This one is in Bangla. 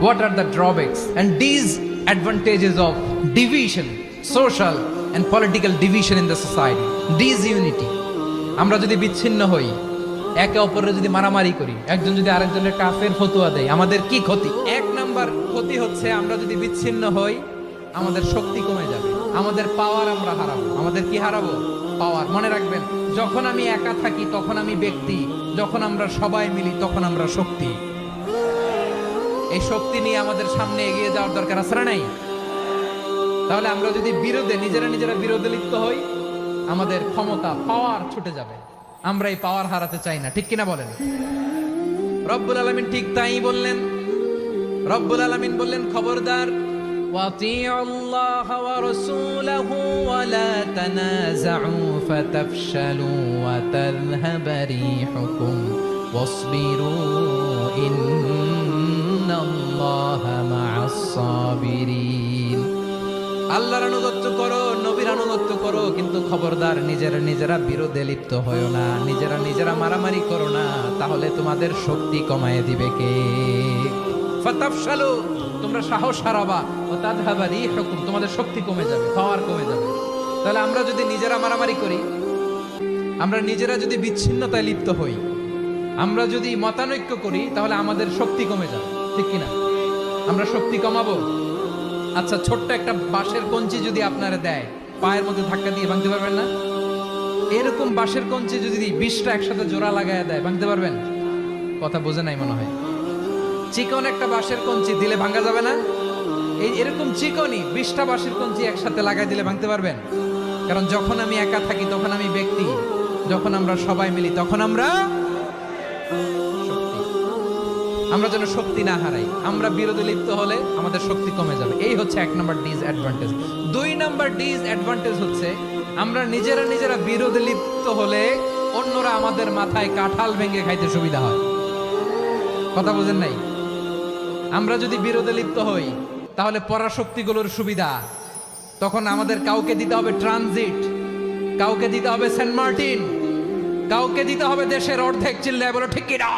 What are the drawbacks and disadvantages of division, social and political division in the society? Disunity. আমরা যদি বিচ্ছিন্ন হই, একে অপরের যদি মারামারি করি, একজন যদি আরেকজনের কাফের ফতোয়া দেয়, আমাদের কি ক্ষতি? এক নাম্বার ক্ষতি হচ্ছে আমরা যদি বিচ্ছিন্ন হই, আমাদের শক্তি কমে যাবে, আমাদের পাওয়ার আমরা হারাবো। আমাদের কি হারাবো? পাওয়ার। মনে রাখবেন, যখন আমি একা থাকি তখন আমি ব্যক্তি, যখন আমরা সবাই মিলি তখন আমরা শক্তি। এই শক্তি নিয়ে আমাদের সামনে এগিয়ে যাওয়ার দরকার আছে না নাই? তাহলে আমরা যদি নিজেরা বিরোধে লিপ্ত হই, আমাদের ক্ষমতা, পাওয়ার ছুটে যাবে। আমরা এই পাওয়ার হারাতে চাই না, ঠিক কিনা বলেন? রব্বুল আলামিন ঠিক তাই বললেন। রব্বুল আলামিন বললেন, খবরদার, ওয়াতিউল্লাহ ওয়া রাসূলাহু ওয়া লা তানাযাউ ফাতাফশালু ওয়া তাযহাবা রিহুকুম ওয়াসবিরু ইন্নাল্লাহা মা'আস সাবিরিন। আল্লাহর আনুগত্য করো, নবীর আনুগত্য করো, কিন্তু খবরদার নিজেরা বিরোধে লিপ্ত হয়ো না, নিজেরা মারামারি করো না, তাহলে তোমাদের শক্তি কমায় দিবে কে? ফাতাফশালু, তোমরা সাহস হারাবা, ও তাযহাবা রিহুকুম, তোমাদের শক্তি কমে যাবে, পাওয়ার কমে যাবে। তাহলে আমরা যদি নিজেরা মারামারি করি, আমরা নিজেরা যদি বিচ্ছিন্নতায় লিপ্ত হই, আমরা যদি মতানৈক্য করি, তাহলে আমাদের শক্তি কমে যাবে, ঠিক কিনা? আমরা শক্তি কমাবো। আচ্ছা, ছোট্ট একটা বাঁশের কঞ্চি যদি আপনারা দেয়, পায়ের মধ্যে ধাক্কা দিয়ে ভাঙতে পারবেন না? এরকম বাঁশের কঞ্চি যদি 20টা একসাথে জোড়া লাগায় দেয়, ভাঙতে পারবেন? কথা বোঝে নাই মনে হয়। চিকন একটা বাঁশের কঞ্চি দিলে ভাঙা যাবে না? এরকম চিকনই 20টা বাঁশের কঞ্চি একসাথে লাগাই দিলে ভাঙতে পারবেন? কারণ যখন আমি একা থাকি তখন আমি ব্যক্তি, যখন আমরা সবাই মিলি তখন আমরা শক্তি। আমরা যেন শক্তি না হারাই। আমরা বিরোধে লিপ্ত হলে আমাদের শক্তি কমে যাবে। এই হচ্ছে 1 নম্বর ডিসঅ্যাডভান্টেজ। 2 নম্বর ডিসঅ্যাডভান্টেজ হচ্ছে আমরা নিজেরা বিরোধে লিপ্ত হলে অন্যরা আমাদের মাথায় কাঁঠাল ভেঙে খাইতে সুবিধা হয়। কথা বোঝেন নাই? আমরা যদি বিরোধে লিপ্ত হই, তাহলে পরাশক্তিগুলোর সুবিধা, তখন আমাদের কাউকে দিতে হবে ট্রানজিট, কাউকে দিতে হবে সেন্ট মার্টিন, কাউকে দিতে হবে দেশের অর্ধেক। চিল্লায় বলো ঠিক কিনা?